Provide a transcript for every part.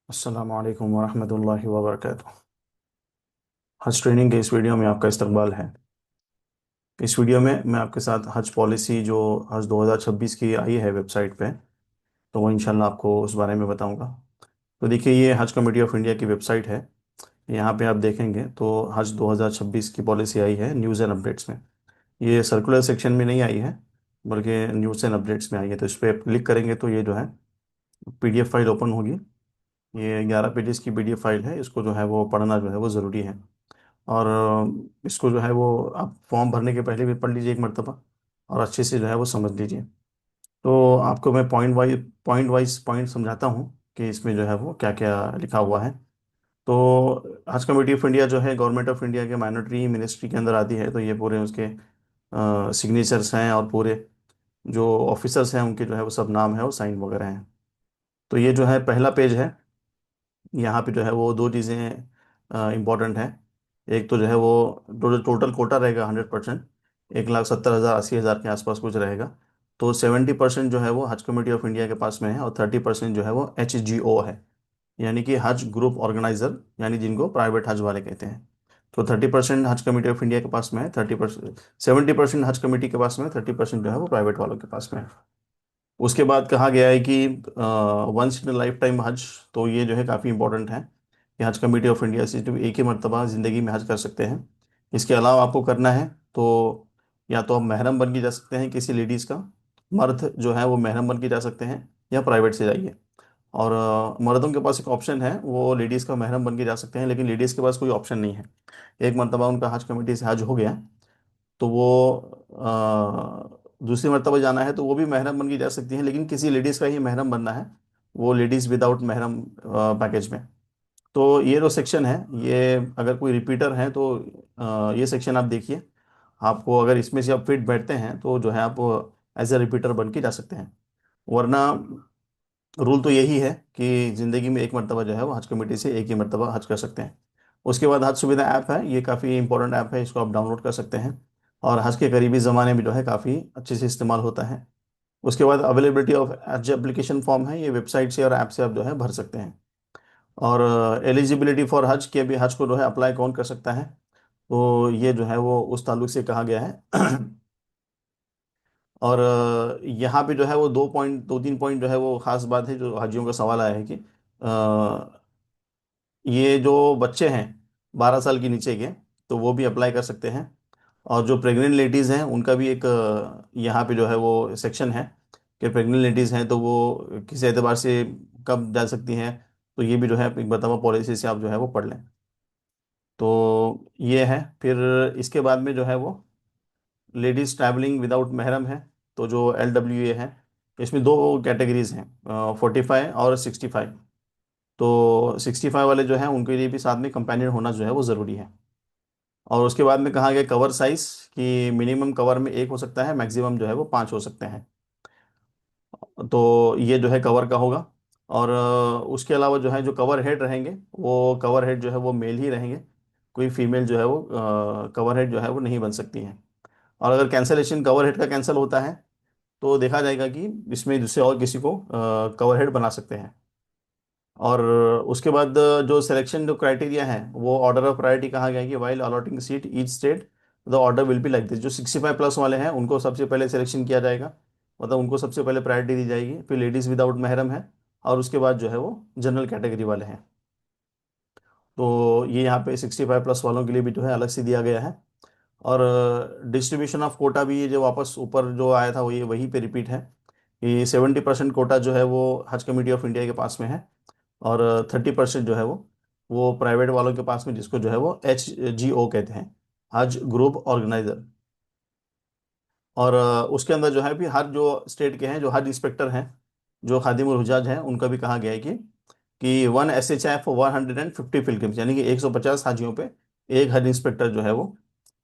अस्सलाम वालेकुम वरहमतुल्लाहि वबरकातुह। हज ट्रेनिंग के इस वीडियो में आपका इस्तकबाल है। इस वीडियो में मैं आपके साथ हज पॉलिसी जो हज 2026 की आई है वेबसाइट पे, तो वो इंशाल्लाह आपको उस बारे में बताऊंगा। तो देखिए, ये हज कमेटी ऑफ इंडिया की वेबसाइट है। यहाँ पे आप देखेंगे तो हज 2026 की पॉलिसी आई है न्यूज़ एंड अपडेट्स में। ये सर्कुलर सेक्शन में नहीं आई है, बल्कि न्यूज़ एंड अपडेट्स में आई है। तो इस पर क्लिक करेंगे तो ये जो है PDF फाइल ओपन होगी। ये 11 पेजेस की PDF फाइल है। इसको जो है वो पढ़ना जो है वो ज़रूरी है। और इसको जो है वो आप फॉर्म भरने के पहले भी पढ़ लीजिए एक मरतबा, और अच्छे से जो है वो समझ लीजिए। तो आपको मैं पॉइंट वाइज पॉइंट समझाता हूँ कि इसमें जो है वो क्या क्या लिखा हुआ है। तो हज कमेटी ऑफ इंडिया जो है गवर्नमेंट ऑफ इंडिया के माइनॉरिटी मिनिस्ट्री के अंदर आती है। तो ये पूरे उसके सिग्नेचर्स हैं, और पूरे जो ऑफिसर्स हैं उनके जो है वो सब नाम है और साइन वगैरह हैं। तो ये जो है पहला पेज है। यहाँ पे जो है वो दो चीज़ें इम्पोर्टेंट हैं। एक तो जो है वो जो टोटल कोटा रहेगा 100%, 1,70,000 80,000 के आसपास कुछ रहेगा। तो 70% जो है वो हज कमेटी ऑफ इंडिया के पास में है, और 30% जो है वो HGO है, यानी कि हज ग्रुप ऑर्गेनाइजर, यानी जिनको प्राइवेट हज वाले कहते हैं। तो 30% हज कमेटी ऑफ इंडिया के पास में है, 30%, 70% हज कमेटी के पास में है, 30% जो है वो प्राइवेट वालों के पास में है। उसके बाद कहा गया है कि वंस इन लाइफ टाइम हज। तो ये जो है काफ़ी इंपॉर्टेंट है कि हज कमेटी ऑफ इंडिया से सिर्फ एक ही मरतबा ज़िंदगी में हज कर सकते हैं। इसके अलावा आपको करना है तो या तो आप महरम बन के जा सकते हैं किसी लेडीज़ का। मर्द जो है वो महरम बन के जा सकते हैं, या प्राइवेट से जाइए। और मर्दों के पास एक ऑप्शन है, वो लेडीज़ का महरम बन के जा सकते हैं, लेकिन लेडीज़ के पास कोई ऑप्शन नहीं है। एक मरतबा उनका हज कमेटी से हज हो गया, तो वो दूसरी मरतबा जाना है तो वो भी महरम बन के जा सकती हैं, लेकिन किसी लेडीज़ का ही महरम बनना है, वो लेडीज़ विदाउट महरम पैकेज में। तो ये जो सेक्शन है, ये अगर कोई रिपीटर है तो ये सेक्शन आप देखिए। आपको अगर इसमें से आप फिट बैठते हैं तो जो है आप एज ए रिपीटर बन के जा सकते हैं। वरना रूल तो यही है कि ज़िंदगी में एक मरतबा जो है वो हज कमेटी से एक ही मरतबा हज कर सकते हैं। उसके बाद हज सुविधा ऐप है, ये काफ़ी इंपॉर्टेंट ऐप है, इसको आप डाउनलोड कर सकते हैं। और हज के करीबी ज़माने में जो है काफ़ी अच्छे से इस्तेमाल होता है। उसके बाद अवेलेबिलिटी ऑफ हज एप्लीकेशन फॉर्म है, ये वेबसाइट से और ऐप से आप जो है भर सकते हैं। और एलिजिबिलिटी फॉर हज के भी, हज को जो है अप्लाई कौन कर सकता है, तो ये जो है वो उस ताल्लुक से कहा गया है। और यहाँ पे जो है वो दो तीन पॉइंट जो है वो खास बात है जो हाजियों का सवाल आया है कि ये जो बच्चे हैं 12 साल के नीचे के, तो वो भी अप्लाई कर सकते हैं। और जो प्रेग्नेंट लेडीज़ हैं उनका भी एक यहाँ पे जो है वो सेक्शन है कि प्रेग्नेंट लेडीज़ हैं तो वो किस एतबार से कब जा सकती हैं। तो ये भी जो है एक बतावा पॉलिसी से आप जो है वो पढ़ लें। तो ये है। फिर इसके बाद में जो है वो लेडीज़ ट्रैवलिंग विदाउट महरम है। तो जो LWA है, इसमें दो कैटेगरीज हैं, 45 और 65। तो 65 वाले जो हैं उनके लिए भी साथ में कंपेनियन होना जो है वो ज़रूरी है। और उसके बाद में कहा गया कवर साइज, कि मिनिमम कवर में एक हो सकता है, मैक्सिमम जो है वो 5 हो सकते हैं। तो ये जो है कवर का होगा। और उसके अलावा जो है जो कवर हेड रहेंगे, वो कवर हेड जो है वो मेल ही रहेंगे। कोई फीमेल जो है वो कवर हेड जो है वो नहीं बन सकती हैं। और अगर कैंसलेशन कवर हेड का कैंसिल होता है, तो देखा जाएगा कि इसमें दूसरे और किसी को कवर हेड बना सकते हैं। और उसके बाद जो सिलेक्शन जो क्राइटेरिया है, वो ऑर्डर ऑफ प्रायोरिटी कहा गया है कि while allotting seat each state the order will be like this. जो 65 प्लस वाले हैं उनको सबसे पहले सिलेक्शन किया जाएगा, मतलब उनको सबसे पहले प्रायोरिटी दी जाएगी, फिर लेडीज़ विदाउट महरम है, और उसके बाद जो है वो जनरल कैटेगरी वाले हैं। तो ये यहाँ पे 65 प्लस वालों के लिए भी जो है अलग से दिया गया है। और डिस्ट्रीब्यूशन ऑफ कोटा भी, ये जो वापस ऊपर जो आया था वो ये वहीं पे रिपीट है कि 70% कोटा जो है वो हज कमेटी ऑफ इंडिया के पास में है, और 30% जो है वो प्राइवेट वालों के पास में, जिसको जो है वो HGO कहते हैं, हज ग्रुप ऑर्गेनाइजर। और उसके अंदर जो है भी हर जो स्टेट के हैं जो हज इंस्पेक्टर हैं, जो खादिमुल हुजाज हैं, उनका भी कहा गया है कि 1 SHI फॉर 150 पिलग्रिम्स, यानी कि 150 हाजियों पे एक हज इंस्पेक्टर जो है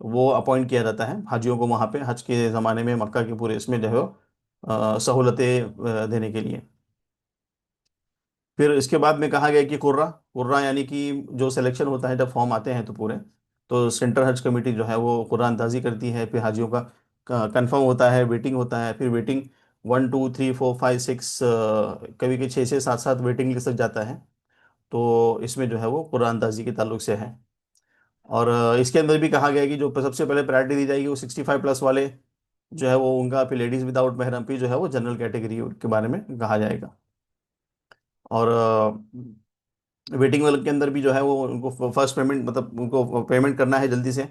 वो अपॉइंट किया जाता है हाजियों को वहाँ पे हज के ज़माने में मक्का के पूरे इसमें जो है सहूलतें देने के लिए। फिर इसके बाद में कहा गया कि कुर्रा कुर्रा, यानी कि जो सिलेक्शन होता है जब फॉर्म आते हैं तो पूरे, तो सेंट्रल हज कमेटी जो है वो कुर्रा अंदाजी करती है, फिर हाजियों का कंफर्म होता है, वेटिंग होता है, फिर वेटिंग 1 2 3 4 5 6, कभी कभी 6 6 7 7 वेटिंग लिस्ट तक जाता है। तो इसमें जो है वो कुरानंदाजी के ताल्लुक से है। और इसके अंदर भी कहा गया है कि जो सबसे पहले प्रायोरिटी दी जाएगी वो 65+ वाले जो है वो उनका, फिर लेडीज विदाउट महरम की जो है वो जनरल कैटेगरी के बारे में कहा जाएगा। और वेटिंग वाले के अंदर भी जो है वो उनको फर्स्ट पेमेंट, मतलब उनको पेमेंट करना है जल्दी से।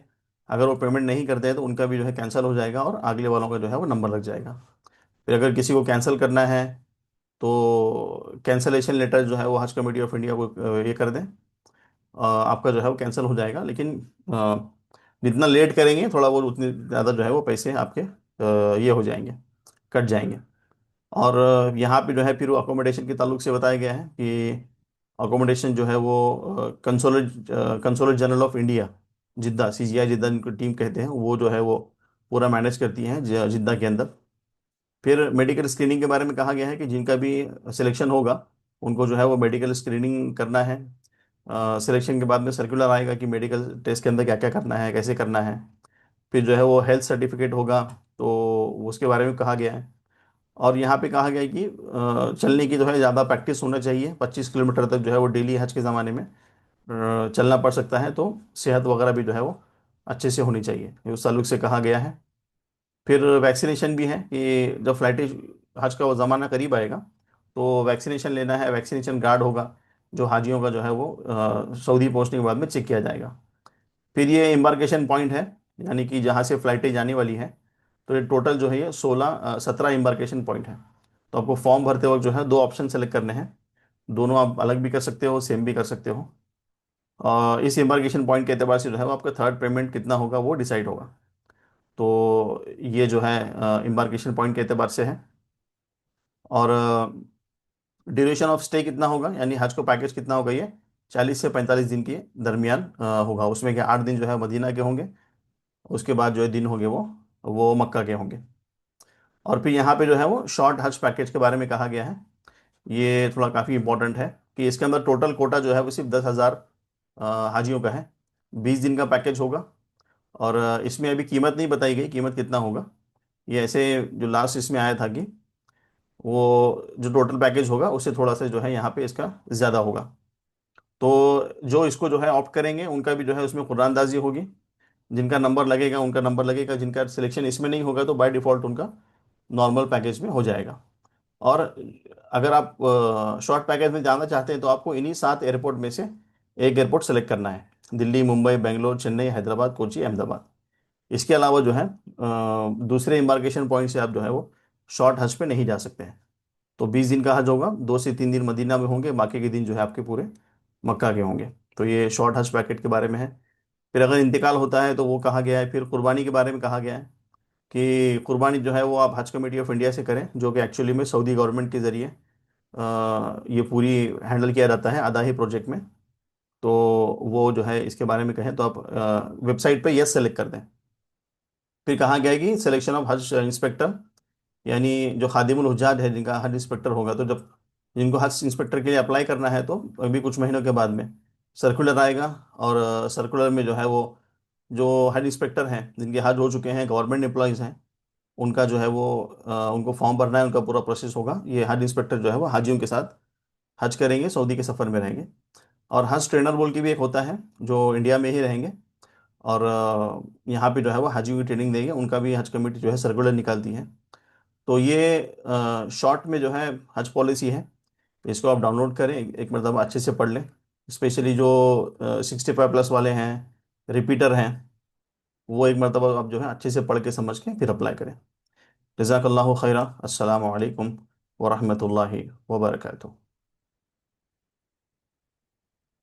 अगर वो पेमेंट नहीं करते हैं तो उनका भी जो है कैंसिल हो जाएगा और अगले वालों का जो है वो नंबर लग जाएगा। फिर अगर किसी को कैंसिल करना है तो कैंसलेशन लेटर जो है वो हज कमेटी ऑफ इंडिया को ये कर दें, आपका जो है वो कैंसिल हो जाएगा। लेकिन जितना लेट करेंगे थोड़ा बहुत उतने ज़्यादा जो है वो पैसे आपके ये हो जाएंगे, कट जाएंगे। और यहाँ पे जो है फिर अकोमोडेशन के ताल्लुक से बताया गया है कि अकोमोडेशन जो है वो consulate general of India Jeddah, CGI Jeddah इनको टीम कहते हैं, वो जो है वो पूरा मैनेज करती है जिद्दा के अंदर। फिर मेडिकल स्क्रीनिंग के बारे में कहा गया है कि जिनका भी सिलेक्शन होगा उनको जो है वो मेडिकल स्क्रीनिंग करना है। सिलेक्शन के बाद में सर्कुलर आएगा कि मेडिकल टेस्ट के अंदर क्या क्या करना है, कैसे करना है। फिर जो है वो हेल्थ सर्टिफिकेट होगा, तो उसके बारे में कहा गया है। और यहाँ पे कहा गया है कि चलने की जो है ज़्यादा प्रैक्टिस होना चाहिए, 25 किलोमीटर तक जो है वो डेली हज के ज़माने में चलना पड़ सकता है। तो सेहत वगैरह भी जो है वो अच्छे से होनी चाहिए, ये उस ताल्लुक से कहा गया है। फिर वैक्सीनेशन भी है कि जब फ्लाइट हज का वो ज़माना करीब आएगा तो वैक्सीनेशन लेना है। वैक्सीनेशन कार्ड होगा जो हाजियों का जो है वो सऊदी पहुंचने के बाद में चेक किया जाएगा। फिर ये एम्बार्केशन पॉइंट है, यानी कि जहाँ से फ़्लाइटें जाने वाली हैं। तो ये टोटल जो है ये 17 एम्बार्केशन पॉइंट है। तो आपको फॉर्म भरते वक्त जो है दो ऑप्शन सेलेक्ट करने हैं। दोनों आप अलग भी कर सकते हो, सेम भी कर सकते हो। इस एम्बार्केशन पॉइंट के एतबार से जो है वो आपका थर्ड पेमेंट कितना होगा वो डिसाइड होगा। तो ये जो है एम्बार्केशन पॉइंट के एतबार से है। और ड्यूरेशन ऑफ स्टे कितना होगा, यानी हज को पैकेज कितना होगा, ये 40 से 45 दिन के दरमियान होगा। उसमें क्या 8 दिन जो है मदीना के होंगे, उसके बाद जो है दिन होंगे वो मक्का के होंगे। और फिर यहाँ पे जो है वो शॉर्ट हज पैकेज के बारे में कहा गया है। ये थोड़ा काफ़ी इंपॉर्टेंट है कि इसके अंदर टोटल कोटा जो है वो सिर्फ 10,000 हाजियों का है। 20 दिन का पैकेज होगा। और इसमें अभी कीमत नहीं बताई गई, कीमत कितना होगा। ये ऐसे जो लास्ट इसमें आया था कि वो जो टोटल पैकेज होगा उससे थोड़ा सा जो है यहाँ पे इसका ज़्यादा होगा। तो जो इसको जो है ऑप्ट करेंगे उनका भी जो है उसमें कुरानंदाजी होगी। जिनका नंबर लगेगा उनका नंबर लगेगा, जिनका सिलेक्शन इसमें नहीं होगा तो बाय डिफ़ॉल्ट उनका नॉर्मल पैकेज में हो जाएगा। और अगर आप शॉर्ट पैकेज में जाना चाहते हैं तो आपको इन्हीं 7 एयरपोर्ट में से एक एयरपोर्ट सेलेक्ट करना है। दिल्ली, मुंबई, बेंगलोर, चेन्नई, हैदराबाद, कोची, अहमदाबाद। इसके अलावा जो है दूसरे इम्बार्केशन पॉइंट से आप जो है वो शॉर्ट हज पे नहीं जा सकते हैं। तो 20 दिन का हज होगा, 2 से 3 दिन मदीना में होंगे, बाकी के दिन जो है आपके पूरे मक्का के होंगे। तो ये शॉर्ट हज पैकेट के बारे में है। फिर अगर इंतकाल होता है तो वो कहा गया है। फिर कुर्बानी के बारे में कहा गया है कि कुर्बानी जो है वो आप हज कमेटी ऑफ इंडिया से करें, जो कि एक्चुअली में सऊदी गवर्नमेंट के ज़रिए ये पूरी हैंडल किया जाता है आदाही प्रोजेक्ट में। तो वो जो है इसके बारे में कहें तो आप वेबसाइट पे यस सेलेक्ट कर दें। फिर कहा गया है कि सिलेक्शन ऑफ हज इंस्पेक्टर, यानी जो खादिमुल हुज्जाज है जिनका हज इंस्पेक्टर होगा, तो जब जिनको हज इंस्पेक्टर के लिए अप्लाई करना है तो अभी कुछ महीनों के बाद में सर्कुलर आएगा। और सर्कुलर में जो है वो जो हज इंस्पेक्टर हैं जिनके हज हो चुके हैं, गवर्नमेंट एम्प्लॉयज़ हैं, उनका जो है वो उनको फॉर्म भरना है, उनका पूरा प्रोसेस होगा। ये हज इंस्पेक्टर जो है वो हाजियों के साथ हज करेंगे, सऊदी के सफ़र में रहेंगे। और हज ट्रेनर बोल के भी एक होता है जो इंडिया में ही रहेंगे और यहाँ पे जो है वो हाजियों की ट्रेनिंग देंगे। उनका भी हज कमेटी जो है सर्कुलर निकालती है। तो ये शॉर्ट में जो है हज पॉलिसी है। इसको आप डाउनलोड करें, एक मरतबा अच्छे से पढ़ लें। स्पेशली जो 65+ वाले हैं, रिपीटर हैं, वो एक मरतबा आप जो है अच्छे से पढ़ के समझ के फिर अप्लाई करें। जज़ाकल्लाहु खैरा। अस्सलामु अलैकुम वरहमतुल्लाहि वबरकातुहू।